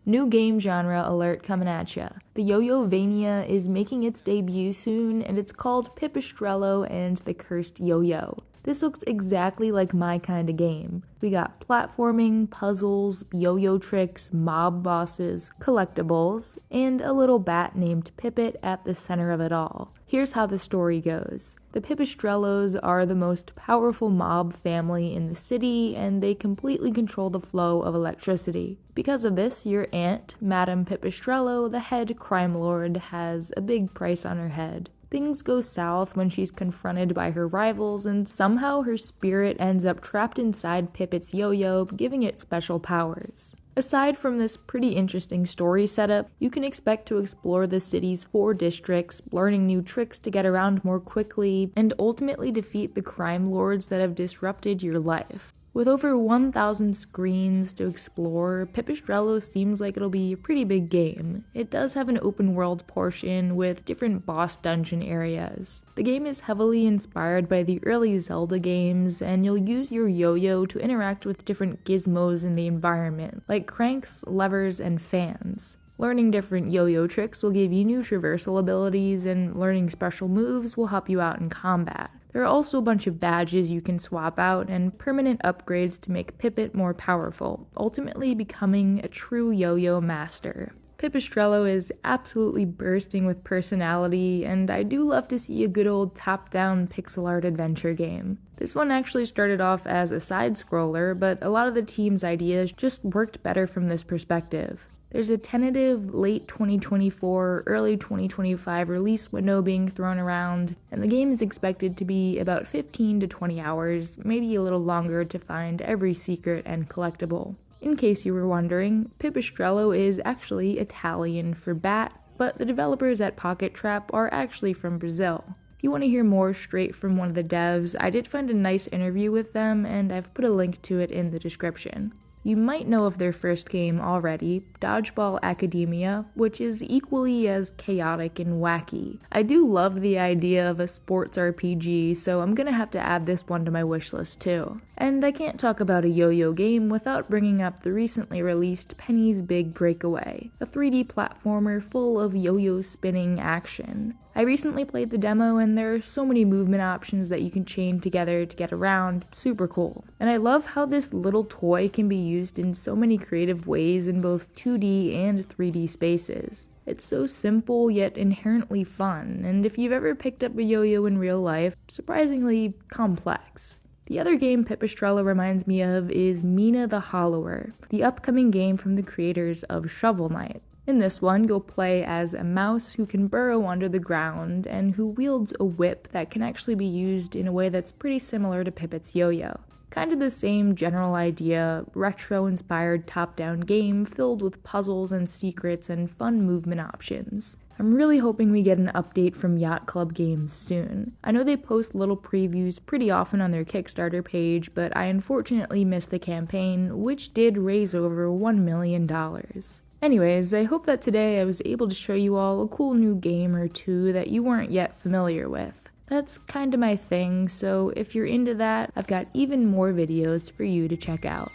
New game genre alert coming at ya. The yoyovania is making its debut soon, and it's called Pipistrello and the Cursed Yoyo. This looks exactly like my kind of game. We got platforming, puzzles, yo-yo tricks, mob bosses, collectibles, and a little bat named Pipit at the center of it all. Here's how the story goes. The Pipistrellos are the most powerful mob family in the city, and they completely control the flow of electricity. Because of this, your aunt, Madame Pipistrello, the head crime lord, has a big price on her head. Things go south when she's confronted by her rivals, and somehow her spirit ends up trapped inside Pipit's yo-yo, giving it special powers. Aside from this pretty interesting story setup, you can expect to explore the city's 4 districts, learning new tricks to get around more quickly, and ultimately defeat the crime lords that have disrupted your life. With over 1,000 screens to explore, Pipistrello seems like it'll be a pretty big game. It does have an open world portion with different boss dungeon areas. The game is heavily inspired by the early Zelda games, and you'll use your yo-yo to interact with different gizmos in the environment, like cranks, levers, and fans. Learning different yo-yo tricks will give you new traversal abilities, and learning special moves will help you out in combat. There are also a bunch of badges you can swap out and permanent upgrades to make Pipit more powerful, ultimately becoming a true yo-yo master. Pipistrello is absolutely bursting with personality, and I do love to see a good old top-down pixel art adventure game. This one actually started off as a side-scroller, but a lot of the team's ideas just worked better from this perspective. There's a tentative late 2024, early 2025 release window being thrown around, and the game is expected to be about 15 to 20 hours, maybe a little longer to find every secret and collectible. In case you were wondering, Pipistrello is actually Italian for bat, but the developers at Pocket Trap are actually from Brazil. If you want to hear more straight from one of the devs, I did find a nice interview with them, and I've put a link to it in the description. You might know of their first game already, Dodgeball Academia, which is equally as chaotic and wacky. I do love the idea of a sports RPG, so I'm gonna have to add this one to my wishlist too. And I can't talk about a yo-yo game without bringing up the recently released Penny's Big Breakaway, a 3D platformer full of yo-yo spinning action. I recently played the demo, and there are so many movement options that you can chain together to get around, super cool. And I love how this little toy can be used in so many creative ways in both 2D and 3D spaces. It's so simple yet inherently fun, and if you've ever picked up a yo-yo in real life, surprisingly complex. The other game Pipistrello reminds me of is Mina the Hollower, the upcoming game from the creators of Shovel Knight. In this one, you'll play as a mouse who can burrow under the ground and who wields a whip that can actually be used in a way that's pretty similar to Pipit's yo-yo. Kind of the same general idea, retro-inspired top-down game filled with puzzles and secrets and fun movement options. I'm really hoping we get an update from Yacht Club Games soon. I know they post little previews pretty often on their Kickstarter page, but I unfortunately missed the campaign, which did raise over $1 million. Anyways, I hope that today I was able to show you all a cool new game or two that you weren't yet familiar with. That's kinda my thing, so if you're into that, I've got even more videos for you to check out.